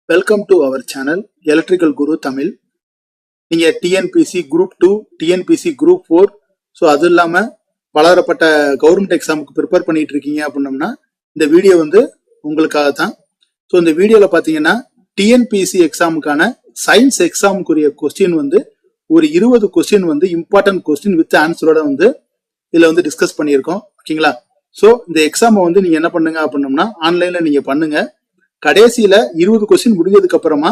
Welcome to our channel electrical Guru Tamil. நீங்கள் TNPSC group 2, TNPSC group 4, so அது இல்லாமல் பலதரப்பட்ட கவர்மெண்ட் எக்ஸாமுக்கு ப்ரிப்பேர் பண்ணிட்டு இருக்கீங்க அப்படின்னம்னா இந்த வீடியோ வந்து உங்களுக்காக தான். ஸோ இந்த வீடியோவில் பார்த்தீங்கன்னா டிஎன்பிசி எக்ஸாமுக்கான சயின்ஸ் எக்ஸாமுக்குரிய கொஸ்டின் வந்து ஒரு 20 கொஸ்டின் வந்து இம்பார்ட்டன்ட் கொஸ்டின் வித் ஆன்சரோட வந்து இதில் வந்து டிஸ்கஸ் பண்ணியிருக்கோம். ஓகேங்களா? ஸோ இந்த எக்ஸாமை வந்து நீங்கள் என்ன பண்ணுங்க அப்படின்னம்னா ஆன்லைனில் நீங்கள் பண்ணுங்க. கடைசியில 20 கொஸ்டின் முடிஞ்சதுக்கு அப்புறமா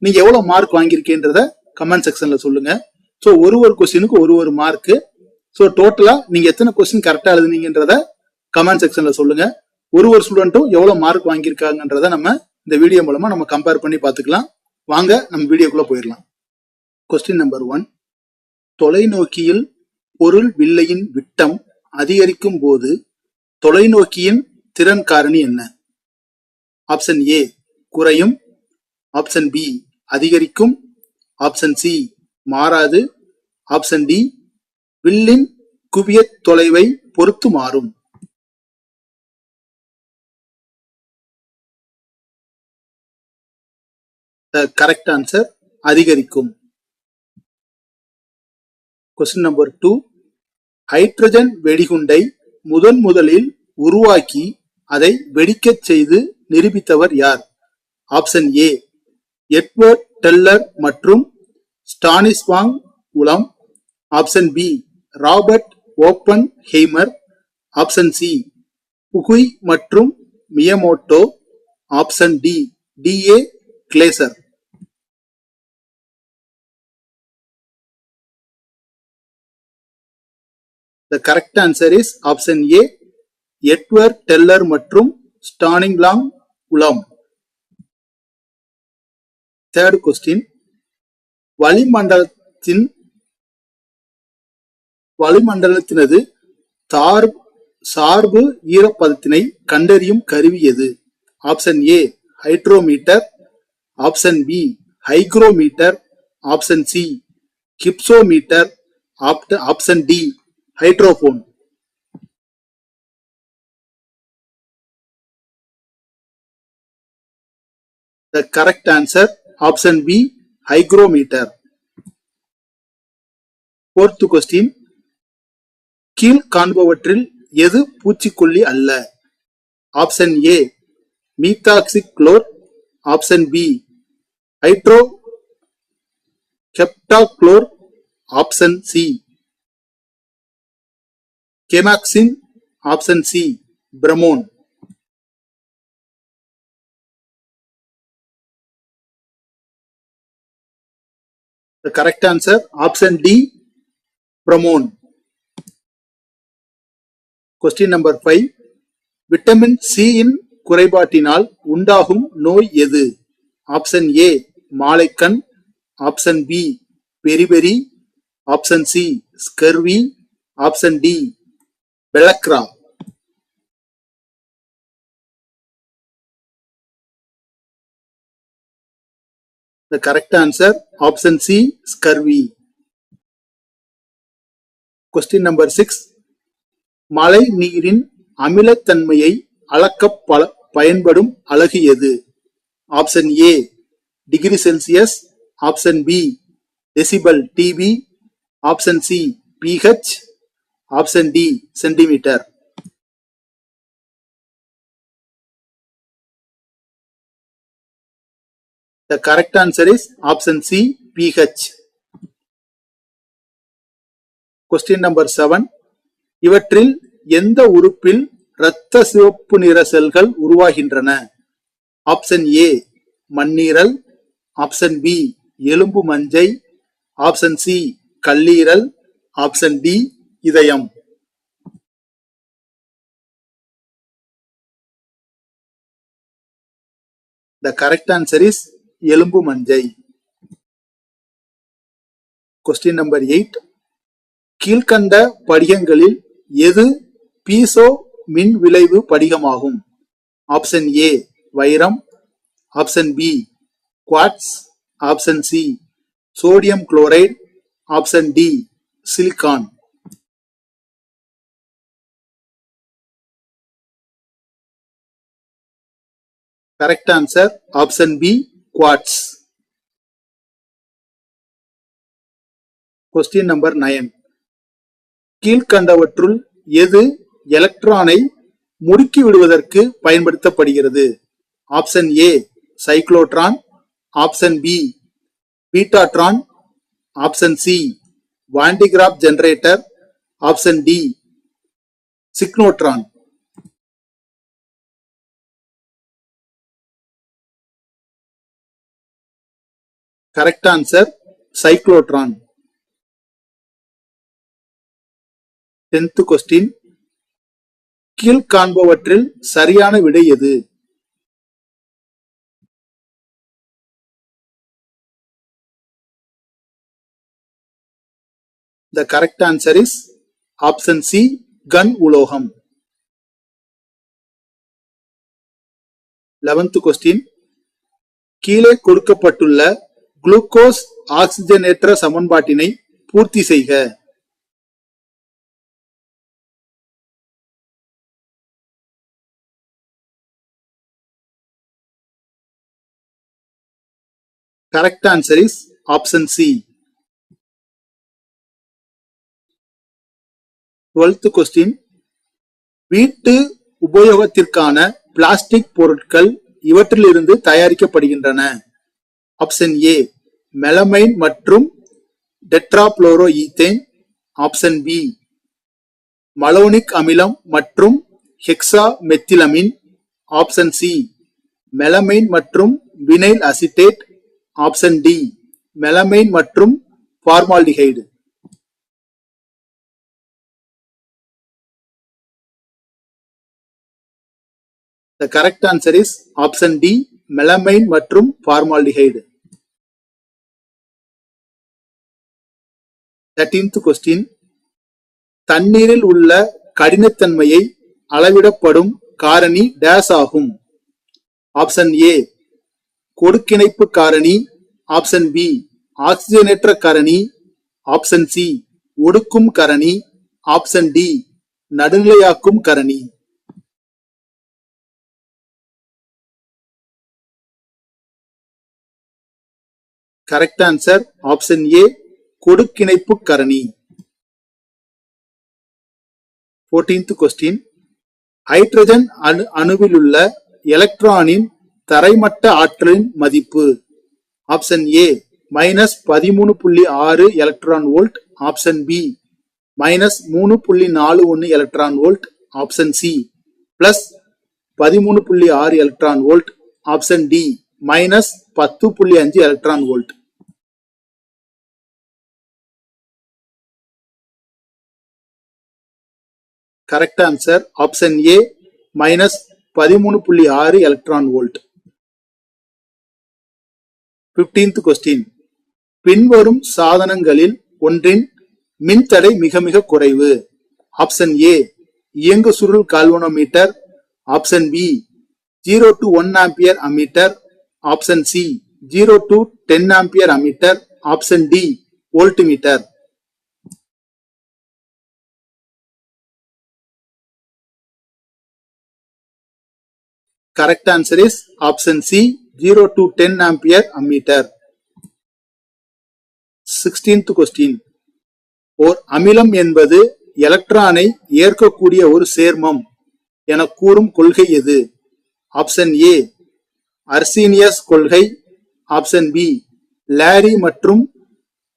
நீங்க எவ்வளவு மார்க் வாங்கியிருக்கேன்றத கமெண்ட் செக்ஷன்ல சொல்லுங்க. ஸோ ஒரு கொஸ்டினுக்கு ஒரு மார்க். ஸோ டோட்டலா நீங்க எத்தனை கொஸ்டின் கரெக்டா எழுதுனீங்கன்றத கமெண்ட் செக்ஷன்ல சொல்லுங்க. ஒரு ஸ்டூடெண்ட்டும் எவ்வளவு மார்க் வாங்கியிருக்காங்கன்றத நம்ம இந்த வீடியோ மூலமா நம்ம கம்பேர் பண்ணி பார்த்துக்கலாம். வாங்க நம்ம வீடியோக்குள்ள போயிடலாம். Question number 1. தொலைநோக்கியில் பொருள் வில்லையின் விட்டம் அதிகரிக்கும் போது தொலைநோக்கியின் திறன் காரணி என்ன? ஆப்ஷன் ஏ குறையும், ஆப்ஷன் பி அதிகரிக்கும், ஆப்ஷன் சி மாறாது, ஆப்ஷன் டி வில்லின் குவிய தொலைவை பொறுத்து மாறும். The correct answer அதிகரிக்கும். Question number 2. ஹைட்ரஜன் வெடிகுண்டை முதலில் உருவாக்கி அதை வெடிக்கச் செய்து நிரூபித்தவர் யார்? ஆப்ஷன் ஏ எட்வர்ட் டெல்லர் மற்றும் Stanislaw Ulam, option B Robert Oppenheimer, option C Fukui மற்றும் Miyamoto, option D DA Glaser. The correct answer is option A, Edward Teller மற்றும் Stanislaw உலம். Third question. வளிமண்டலத்தினது சார்பு ஈரப்பதத்தினை கண்டறியும் கருவி எது? Option A hydrometer, option B hygrometer, option C hypsometer, option D hydrophone. The correct answer option B hygrometer. Fourth question. கீழ் காண்பவற்றில் எது பூச்சிக்கொல்லி அல்ல? Option A methoxychlor, option B hydro heptachlor, option C gammexane, option C bromone. The correct answer option D bromone. Question number 5. Vitamin C இன் குறைபாட்டினால் உண்டாகும் நோய் எது? Option A மாலைக்கண், option B beriberi, option C scurvy, option D pellagra. The correct answer option C scurvy. Question number 6. மழை நீரின் அமிலத்தன்மையை அளக்க பயன்படும் அலகு எது? Option A degree Celsius, option B decibel dB, option C pH, option D centimetre. The correct answer is option C pH. Question number 7. இவற்றில் எந்த உறுப்பில் இரத்த சிவப்பு நிற செல்கள் உருவாகின்றன? ஆப்ஷன் ஏ மண்ணீரல், ஆப்ஷன் பி எலும்பு மஞ்சை, ஆப்ஷன் சி கல்லீரல், ஆப்ஷன் டி இதயம். The correct answer is எலும்பு மஞ்சை. Question number 8. கீழ்கண்ட படிகங்களில் எது பீசோ மின் விளைவு படிகமாகும்? ஆப்ஷன் ஏ வைரம், option B quartz, option C sodium chloride, option D silicon. Correct answer option B quartz. Question number 9. கீழ்கண்டவற்றுள் எது எலக்ட்ரானை முடுக்கி விடுவதற்கு பயன்படுத்தப்படுகிறது? Option A cyclotron, option B betatron, option C Van de Graaff generator, option D synchrotron. Correct answer cyclotron. 10th question. கீழ்காண்பவற்றில் சரியான விடை எது? The correct answer is option C கன் உலோகம். 11th question. கீழே கொடுக்கப்பட்டுள்ள குளுக்கோஸ் ஆக்சிஜனேற்ற சமன்பாட்டினை பூர்த்தி செய்க. Correct answer is option C. 12th question. வீட்டு உபயோகத்திற்கான பிளாஸ்டிக் பொருட்கள் இவற்றிலிருந்து தயாரிக்கப்படுகின்றன. ஆப்ஷன் ஏ மெலமைன் மற்றும் tetrafluoro ethane, option B malonic அமிலம் மற்றும் hexa methylamine, option C melamine மற்றும் vinyl acetate, option D melamine மற்றும் formaldehyde. The correct answer is option D melamine மற்றும் ஃபார்மால்டிஹைடு. 13th question. தண்ணீரில் உள்ள கடினத்தன்மையை அளவிடப்படும் காரணி டேஸ் ஆகும். ஆப்ஷன் ஏ கொடுக்கிணைப்பு காரணி, ஆப்ஷன் பி ஆக்சிஜனேற்ற காரணி, ஆப்ஷன் சி ஒடுக்கும் காரணி, ஆப்ஷன் டி நடுநிலையாக்கும் காரணி. கரெக்ட் ஆன்சர் ஆப்ஷன் ஏ கொடுக்கிணைப்பு காரணி. 14th question. ஹைட்ரஜன் அணுவில் உள்ள எலக்ட்ரானின் தரைமட்ட ஆற்றலின் மதிப்பு. Option A -13.6 electron volt, option B -3.41 electron volt, option C +13.6 electron volt, option D -10.5 electron volt. Correct answer option A -13.6 electron volt. 15th question. பின்வரும் சாதனங்களில் ஒன்றின் மின்தடை மிக மிக குறைவு. ஆப்ஷன் ஏ இயங்கு சுருள் galvanometer, option B 0 to 1 ampere ammeter, option C 0 to 10 ampere ammeter, option D voltmeter. Correct answer is option C 0 to 10 ampere ammeter. 16th question. ஓர் அமிலம் என்பது எலக்ட்ரானை ஏற்கக்கூடிய ஒரு சேர்மம் என கூறும் கொள்கை எது? ஆப்ஷன் ஏ அர்சீனியஸ் கொள்கை, ஆப்ஷன் பி லாரி மற்றும்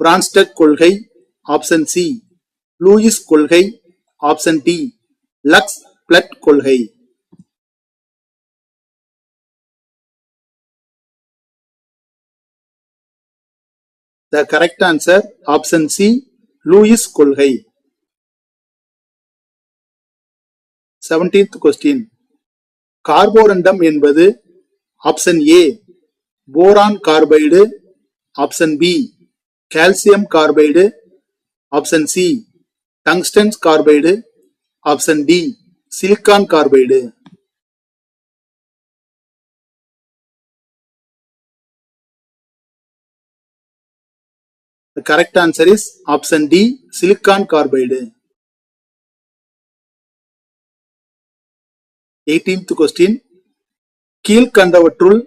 பிரான்ஸ்டட் கொள்கை, ஆப்ஷன் சி லூயிஸ் கொள்கை, ஆப்ஷன் டி லக்ஸ் பிளட் கொள்கை. The correct answer option C Lewis கொள்கை. 17th question. கார்போரண்டம் என்பது option A boron carbide, option B calcium carbide, option C tungsten carbide, option D silicon carbide. The correct answer is option D silicon carbide. 18th question. கீழ்கண்டவற்றுள்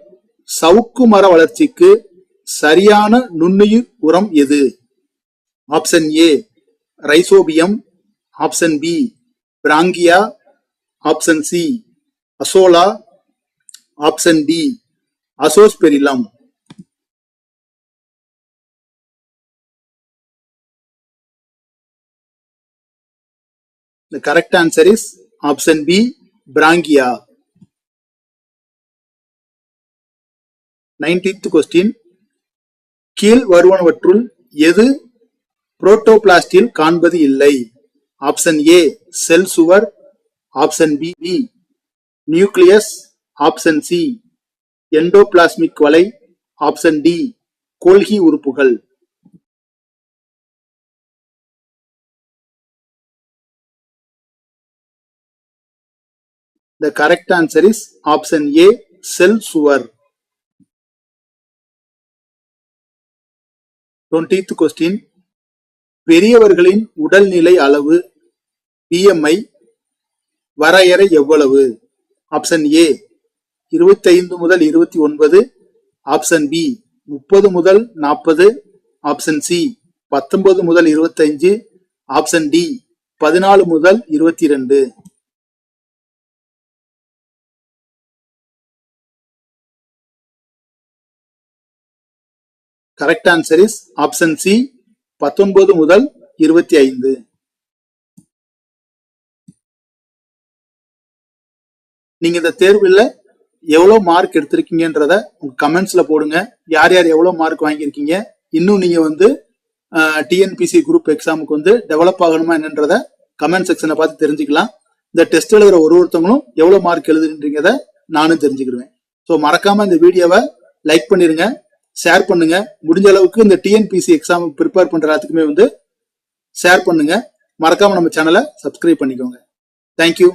சவுக்கு மர வளர்ச்சிக்கு சரியான நுண்ணுயிர் உரம் எது? Option A rhizobium, option B Frankia, option C Azolla, option D Azospirillum. The correct answer is option B, Brangia. 19th question. கீழ் வருவனவற்றுள் எது புரோட்டோபிளாஸ்டில் காண்பது இல்லை? ஆப்ஷன் ஏ செல் சுவர், option B nucleus, option C endoplasmic வலை, ஆப்ஷன் டி கோல்கி உறுப்புகள். The correct answer is option A, cell சுவர். 20th question. பெரியவர்களின் உடல்நிலை அளவு BMI வரையறை எவ்வளவு? ஆப்ஷன் ஏ 25 முதல் 29, ஆப்ஷன் பி 30 முதல் 40, ஆப்ஷன் சி 19 முதல் 25, ஆப்ஷன் டி 14 முதல் 22. Correct answer is option C 19 முதல் 25. நீங்க இந்த தேர்வுல எவ்வளவு மார்க் எடுத்திருக்கீங்கன்றத உங்க கமெண்ட்ஸ்ல போடுங்க. யார் யார் எவ்வளவு மார்க் வாங்கியிருக்கீங்க, இன்னும் நீங்க வந்து டிஎன்பிசி குரூப் எக்ஸாமுக்கு வந்து டெவலப் ஆகணுமா என்னன்றத கமெண்ட் செக்ஷனை பார்த்து தெரிஞ்சுக்கலாம். இந்த டெஸ்ட் எழுதுற ஒருத்தவங்களும் எவ்வளவு மார்க் எழுதுன்றீங்கத நானும் தெரிஞ்சுக்கிடுவேன். ஸோ மறக்காம இந்த வீடியோவை லைக் பண்ணிருங்க, ஷேர் பண்ணுங்க. முடிஞ்ச அளவுக்கு இந்த டிஎன்பிசி எக்ஸாம் ப்ரிப்பேர் பண்ற எல்லாத்துக்குமே வந்து ஷேர் பண்ணுங்க. மறக்காம நம்ம சேனலை சப்ஸ்கிரைப் பண்ணிக்கோங்க. தேங்க்யூ.